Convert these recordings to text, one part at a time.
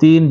3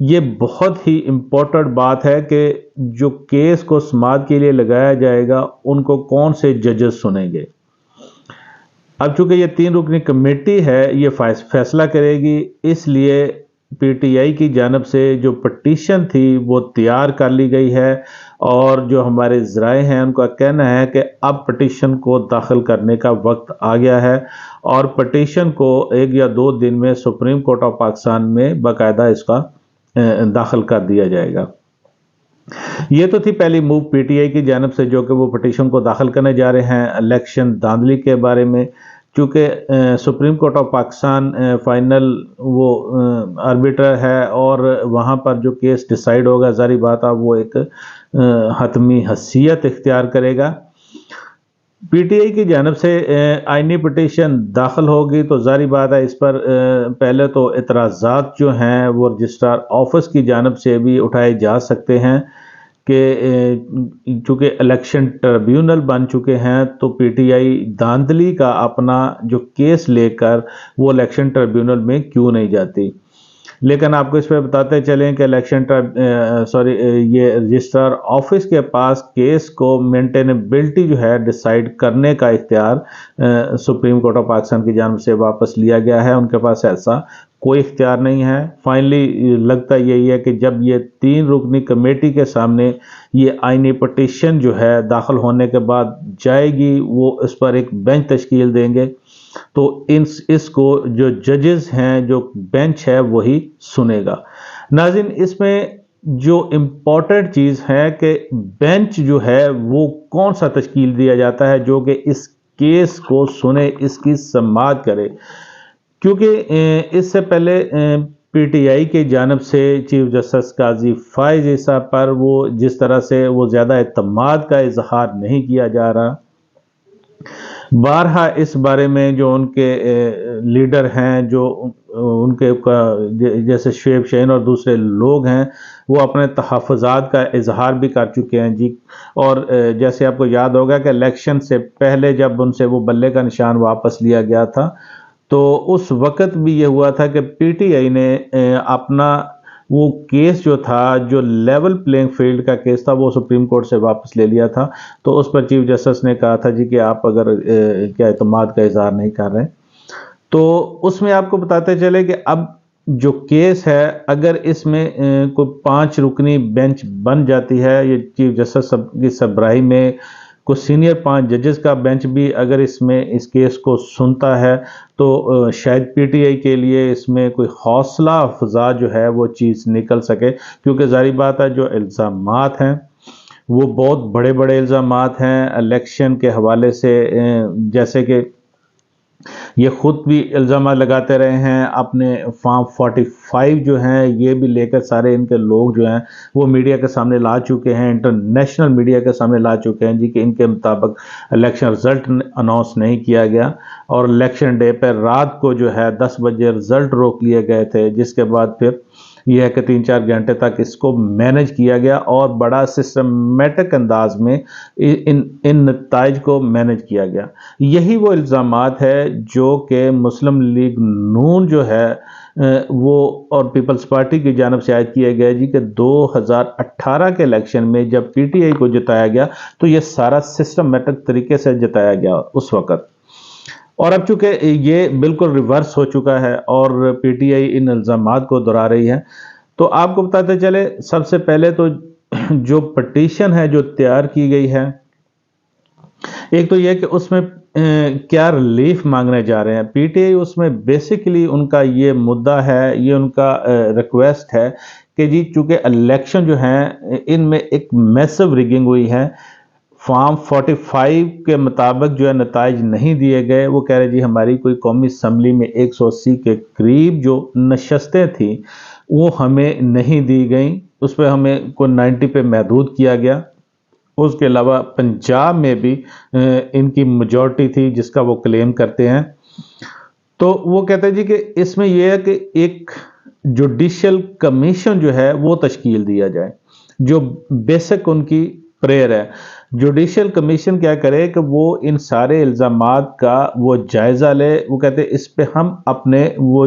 یہ بہت ہی امپورٹنٹ بات ہے کہ جو کیس کو سماعت کے لیے لگایا جائے گا ان کو کون سے ججز سنیں گے۔ اب چونکہ یہ 3 رکنی کمیٹی ہے یہ فیصلہ کرے گی، اس لیے پی ٹی آئی کی جانب سے جو پٹیشن تھی وہ تیار کر لی گئی ہے، اور جو ہمارے ذرائع ہیں ان کا کہنا ہے کہ اب پٹیشن کو داخل کرنے کا وقت آ گیا ہے، اور پٹیشن کو 1 یا 2 دن میں سپریم کورٹ آف پاکستان میں باقاعدہ اس کا داخل کر دیا جائے گا۔ یہ تو تھی پہلی موو پی ٹی آئی کی جانب سے جو کہ وہ پٹیشن کو داخل کرنے جا رہے ہیں الیکشن دھاندلی کے بارے میں، چونکہ supreme court of Pakistan final وہ آربیٹر ہے، اور وہاں پر جو کیس ڈیسائیڈ ہوگا ظاہری بات ہے وہ ایک حتمی حیثیت اختیار کرے گا۔ پی ٹی آئی کی جانب سے آئینی پٹیشن داخل ہوگی تو ظاہری بات ہے اس پر پہلے تو اعتراضات جو ہیں وہ رجسٹرار آفس کی جانب سے بھی اٹھائے جا سکتے ہیں کہ چونکہ الیکشن ٹریبیونل بن چکے ہیں تو پی ٹی آئی دھاندلی کا اپنا جو کیس لے کر وہ الیکشن ٹریبیونل میں کیوں نہیں جاتی۔ لیکن آپ کو اس پہ بتاتے چلیں کہ یہ رجسٹرار آفس کے پاس کیس کو مینٹینیبلٹی جو ہے ڈیسائیڈ کرنے کا اختیار سپریم کورٹ آف پاکستان کی جانب سے واپس لیا گیا ہے، ان کے پاس ایسا کوئی اختیار نہیں ہے۔ فائنلی لگتا یہی ہے کہ جب یہ 3 رکنی کمیٹی کے سامنے یہ آئینی پٹیشن جو ہے داخل ہونے کے بعد جائے گی، وہ اس پر ایک بینچ تشکیل دیں گے، تو اس کو جو ججز ہیں جو بینچ ہے وہی سنے گا۔ ناظرین، اس میں جو امپورٹنٹ چیز ہے کہ بینچ جو ہے وہ کون سا تشکیل دیا جاتا ہے جو کہ اس کیس کو سنے، اس کی سماعت کرے، کیونکہ اس سے پہلے پی ٹی آئی کی جانب سے چیف جسٹس قاضی فائز عیسیٰ پر وہ جس طرح سے وہ زیادہ اعتماد کا اظہار نہیں کیا جا رہا۔ بارہا اس بارے میں جو ان کے لیڈر ہیں، جو ان کے جیسے شعیب شاہین اور دوسرے لوگ ہیں، وہ اپنے تحفظات کا اظہار بھی کر چکے ہیں جی۔ اور جیسے آپ کو یاد ہوگا کہ الیکشن سے پہلے جب ان سے وہ بلے کا نشان واپس لیا گیا تھا تو اس وقت بھی یہ ہوا تھا کہ پی ٹی آئی نے اپنا وہ کیس جو تھا، جو لیول پلینگ فیلڈ کا کیس تھا، وہ سپریم کورٹ سے واپس لے لیا تھا، تو اس پر چیف جسٹس نے کہا تھا جی کہ آپ اگر کیا اعتماد کا اظہار نہیں کر رہے، تو اس میں آپ کو بتاتے چلے کہ اب جو کیس ہے اگر اس میں کوئی 5 رکنی بینچ بن جاتی ہے، یہ چیف جسٹس کی سربراہی میں کوئی سینئر 5 ججز کا بینچ بھی اگر اس میں اس کیس کو سنتا ہے تو شاید پی ٹی آئی کے لیے اس میں کوئی حوصلہ افزا جو ہے وہ چیز نکل سکے، کیونکہ ظاہری بات ہے جو الزامات ہیں وہ بہت بڑے بڑے الزامات ہیں الیکشن کے حوالے سے، جیسے کہ یہ خود بھی الزامات لگاتے رہے ہیں، اپنے فارم 45 جو ہیں یہ بھی لے کر سارے ان کے لوگ جو ہیں وہ میڈیا کے سامنے لا چکے ہیں، انٹرنیشنل میڈیا کے سامنے لا چکے ہیں جی کہ ان کے مطابق الیکشن رزلٹ اناؤنس نہیں کیا گیا، اور الیکشن ڈے پہ رات کو جو ہے 10 بجے رزلٹ روک لیے گئے تھے، جس کے بعد پھر یہ ہے کہ 3-4 گھنٹے تک اس کو مینج کیا گیا اور بڑا سسٹمیٹک انداز میں ان نتائج کو مینج کیا گیا۔ یہی وہ الزامات ہے جو کہ مسلم لیگ نون جو ہے وہ اور پیپلز پارٹی کی جانب سے عائد کیے گئے جی کہ 2018 کے الیکشن میں جب پی ٹی آئی کو جتایا گیا تو یہ سارا سسٹمیٹک طریقے سے جتایا گیا اس وقت، اور اب چونکہ یہ بالکل ریورس ہو چکا ہے اور پی ٹی آئی ان الزامات کو دہرا رہی ہے، تو آپ کو بتاتے چلے سب سے پہلے تو جو پٹیشن ہے جو تیار کی گئی ہے، ایک تو یہ کہ اس میں کیا ریلیف مانگنے جا رہے ہیں پی ٹی آئی، اس میں بیسیکلی ان کا یہ مدعا ہے، یہ ان کا ریکویسٹ ہے کہ جی چونکہ الیکشن جو ہیں ان میں ایک میسو ریگنگ ہوئی ہے، فارم 45 کے مطابق جو ہے نتائج نہیں دیے گئے، وہ کہہ رہے جی ہماری کوئی قومی اسمبلی میں 180 کے قریب جو نشستیں تھیں وہ ہمیں نہیں دی گئیں، اس پہ ہمیں کوئی 90 پہ محدود کیا گیا، اس کے علاوہ پنجاب میں بھی ان کی میجورٹی تھی جس کا وہ کلیم کرتے ہیں، تو وہ کہتے ہیں جی کہ اس میں یہ ہے کہ ایک جوڈیشل کمیشن جو ہے وہ تشکیل دیا جائے، جو بیسک ان کی پریئر ہے۔ جوڈیشل کمیشن کیا کرے کہ وہ ان سارے الزامات کا وہ جائزہ لے، وہ کہتے ہیں اس پہ ہم اپنے وہ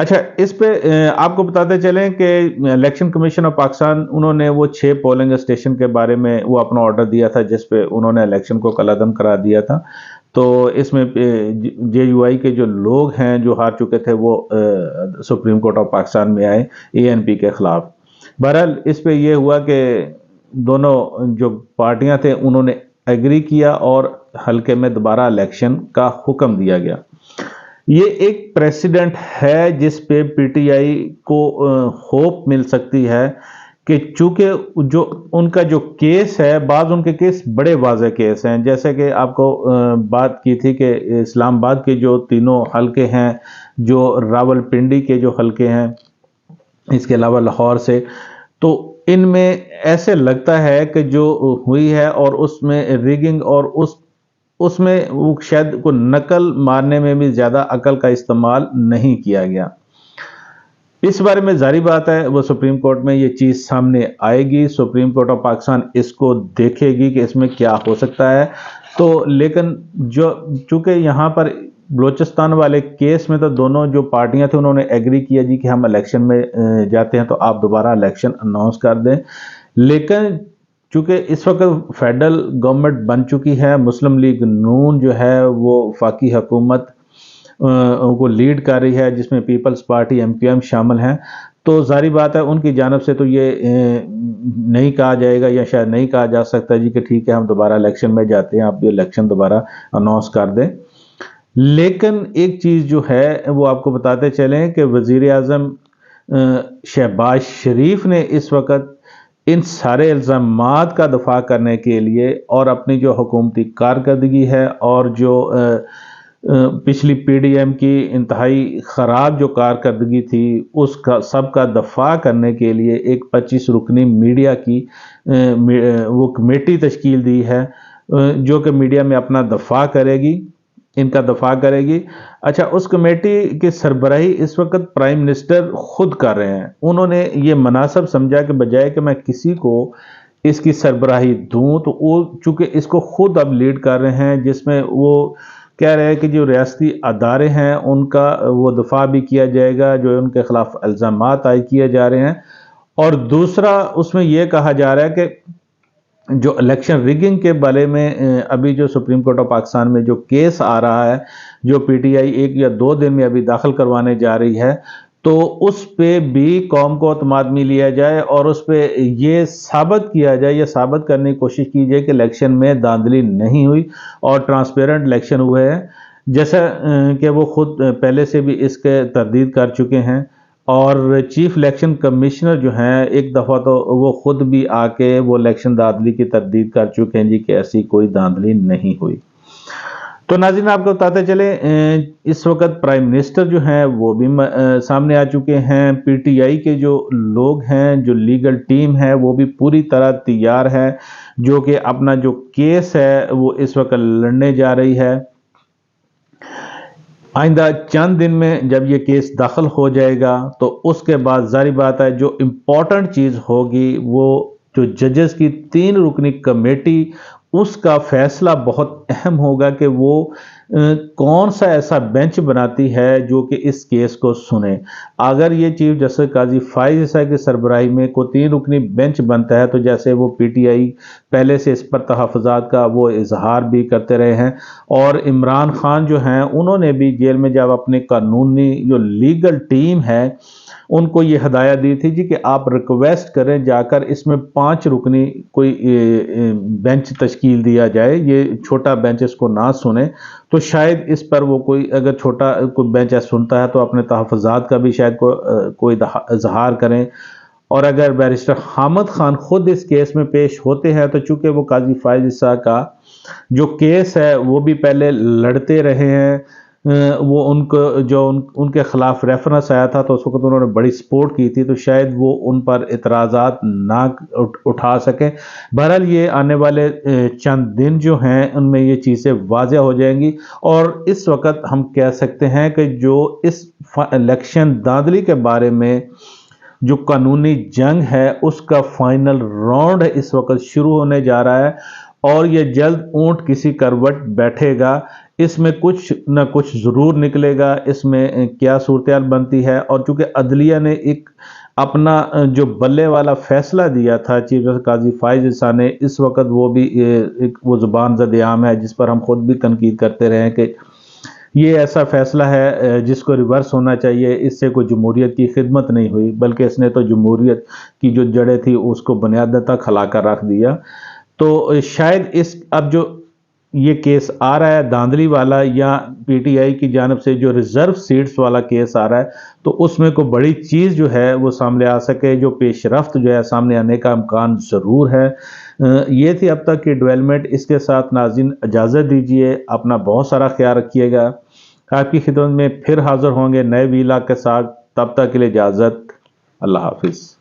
اچھا، اس پہ آپ کو بتاتے چلیں کہ الیکشن کمیشن آف پاکستان انہوں نے وہ 6 پولنگ اسٹیشن کے بارے میں وہ اپنا آرڈر دیا تھا جس پہ انہوں نے الیکشن کو کالعدم قرار دیا تھا. تو اس میں جے یو آئی کے جو لوگ ہیں جو ہار چکے تھے وہ سپریم کورٹ آف پاکستان میں آئے اے این پی کے خلاف. بہرحال اس پہ یہ ہوا کہ دونوں جو پارٹیاں تھے انہوں نے ایگری کیا اور حلقے میں دوبارہ الیکشن کا حکم دیا گیا. یہ ایک پریسیڈنٹ ہے جس پہ پی ٹی آئی کو ہوپ مل سکتی ہے کہ چونکہ جو ان کا جو کیس ہے، بعض ان کے کیس بڑے واضح کیس ہیں، جیسے کہ آپ کو بات کی تھی کہ اسلام آباد کے جو تینوں حلقے ہیں، جو راول پنڈی کے جو حلقے ہیں، اس کے علاوہ لاہور سے، تو ان میں ایسے لگتا ہے کہ جو ہوئی ہے اور اس میں ریگنگ اور اس میں وہ شاید کو نقل مارنے میں بھی زیادہ عقل کا استعمال نہیں کیا گیا. اس بارے میں ظاہری بات ہے وہ سپریم کورٹ میں یہ چیز سامنے آئے گی، سپریم کورٹ آف پاکستان اس کو دیکھے گی کہ اس میں کیا ہو سکتا ہے. تو لیکن چونکہ یہاں پر بلوچستان والے کیس میں تو دونوں جو پارٹیاں تھیں انہوں نے ایگری کیا جی کہ ہم الیکشن میں جاتے ہیں تو آپ دوبارہ الیکشن اناؤنس کر دیں. لیکن چونکہ اس وقت فیڈرل گورنمنٹ بن چکی ہے، مسلم لیگ نون جو ہے وہ وفاقی حکومت کو لیڈ کر رہی ہے جس میں پیپلز پارٹی ایم کیو ایم شامل ہیں، تو ظاہری بات ہے ان کی جانب سے تو یہ نہیں کہا جائے گا یا شاید نہیں کہا جا سکتا جی کہ ٹھیک ہے ہم دوبارہ الیکشن میں جاتے ہیں، آپ بھی الیکشن دوبارہ اناؤنس کر دیں. لیکن ایک چیز جو ہے وہ آپ کو بتاتے چلیں کہ وزیر اعظم شہباز شریف نے اس وقت ان سارے الزامات کا دفاع کرنے کے لیے اور اپنی جو حکومتی کارکردگی ہے اور جو پچھلی پی ڈی ایم کی انتہائی خراب جو کارکردگی تھی اس کا سب کا دفاع کرنے کے لیے ایک 25 رکنی میڈیا کی وہ کمیٹی تشکیل دی ہے جو کہ میڈیا میں اپنا دفاع کرے گی، ان کا دفاع کرے گی. اچھا، اس کمیٹی کی سربراہی اس وقت پرائم منسٹر خود کر رہے ہیں. انہوں نے یہ مناسب سمجھا کہ بجائے کہ میں کسی کو اس کی سربراہی دوں تو وہ چونکہ اس کو خود اب لیڈ کر رہے ہیں، جس میں وہ کہہ رہے ہیں کہ جو ریاستی ادارے ہیں ان کا وہ دفاع بھی کیا جائے گا جو ان کے خلاف الزامات عائد کیے جا رہے ہیں. اور دوسرا اس میں یہ کہا جا رہا ہے کہ جو الیکشن ریگنگ کے بارے میں ابھی جو سپریم کورٹ آف پاکستان میں جو کیس آ رہا ہے جو پی ٹی آئی 1 یا 2 دن میں ابھی داخل کروانے جا رہی ہے، تو اس پہ بھی قوم کو اعتماد میں لیا جائے اور اس پہ یہ ثابت کیا جائے یا ثابت کرنے کی کوشش کی جائے کہ الیکشن میں دھاندلی نہیں ہوئی اور ٹرانسپیرنٹ الیکشن ہوئے ہیں، جیسا کہ وہ خود پہلے سے بھی اس کے تردید کر چکے ہیں. اور چیف الیکشن کمشنر جو ہیں ایک دفعہ تو وہ خود بھی آ کے وہ الیکشن دھاندلی کی تردید کر چکے ہیں جی کہ ایسی کوئی دھاندلی نہیں ہوئی. تو ناظرین آپ کو بتاتے چلے اس وقت پرائم منسٹر جو ہیں وہ بھی سامنے آ چکے ہیں، پی ٹی آئی کے جو لوگ ہیں جو لیگل ٹیم ہے وہ بھی پوری طرح تیار ہے جو کہ اپنا جو کیس ہے وہ اس وقت لڑنے جا رہی ہے. آئندہ چند دن میں جب یہ کیس داخل ہو جائے گا تو اس کے بعد ظاہری بات ہے جو امپورٹنٹ چیز ہوگی وہ جو ججز کی 3 رکنی کمیٹی اس کا فیصلہ بہت اہم ہوگا کہ وہ کون سا ایسا بینچ بناتی ہے جو کہ اس کیس کو سنے. اگر یہ چیف جسٹس قاضی فائز عیسیٰ کی سربراہی میں کوئی 3 رکنی بینچ بنتا ہے تو جیسے وہ پی ٹی آئی پہلے سے اس پر تحفظات کا وہ اظہار بھی کرتے رہے ہیں اور عمران خان جو ہیں انہوں نے بھی جیل میں جب اپنے قانونی جو لیگل ٹیم ہے ان کو یہ ہدایت دی تھی جی کہ آپ ریکویسٹ کریں جا کر اس میں 5 رکنی کوئی بینچ تشکیل دیا جائے، یہ چھوٹا بینچ اس کو نہ سنے. تو شاید اس پر وہ کوئی اگر چھوٹا کوئی بینچ سنتا ہے تو اپنے تحفظات کا بھی شاید کوئی اظہار کریں. اور اگر بیرسٹر حامد خان خود اس کیس میں پیش ہوتے ہیں تو چونکہ وہ قاضی فائز عیسیٰ کا جو کیس ہے وہ بھی پہلے لڑتے رہے ہیں، وہ ان کو جو ان کے خلاف ریفرنس آیا تھا تو اس وقت انہوں نے بڑی سپورٹ کی تھی تو شاید وہ ان پر اعتراضات نہ اٹھا سکیں. بہرحال یہ آنے والے چند دن جو ہیں ان میں یہ چیزیں واضح ہو جائیں گی اور اس وقت ہم کہہ سکتے ہیں کہ جو اس الیکشن دھاندلی کے بارے میں جو قانونی جنگ ہے اس کا فائنل راؤنڈ اس وقت شروع ہونے جا رہا ہے اور یہ جلد اونٹ کسی کروٹ بیٹھے گا، اس میں کچھ نہ کچھ ضرور نکلے گا، اس میں کیا صورتحال بنتی ہے۔ اور چونکہ عدلیہ نے ایک اپنا جو بلے والا فیصلہ دیا تھا چیف جسٹس قاضی فائز عیسیٰ نے، اس وقت وہ بھی ایک وہ زبان زد عام ہے جس پر ہم خود بھی تنقید کرتے رہے ہیں کہ یہ ایسا فیصلہ ہے جس کو ریورس ہونا چاہیے، اس سے کوئی جمہوریت کی خدمت نہیں ہوئی، بلکہ اس نے تو جمہوریت کی جو جڑیں تھی اس کو بنیاد تک کھلا کر رکھ دیا۔ تو شاید اب جو یہ کیس آ رہا ہے دھاندلی والا، یا پی ٹی آئی کی جانب سے جو ریزرو سیٹس والا کیس آ رہا ہے، تو اس میں کوئی بڑی چیز جو ہے وہ سامنے آ سکے، جو پیش رفت جو ہے سامنے آنے کا امکان ضرور ہے۔ یہ تھی اب تک کی ڈیولپمنٹ۔ اس کے ساتھ ناظرین اجازت دیجیے، اپنا بہت سارا خیال رکھیے گا۔ آپ کی خدمت میں پھر حاضر ہوں گے نئے ویلاگ کے ساتھ، تب تک کے لیے اجازت، اللہ حافظ۔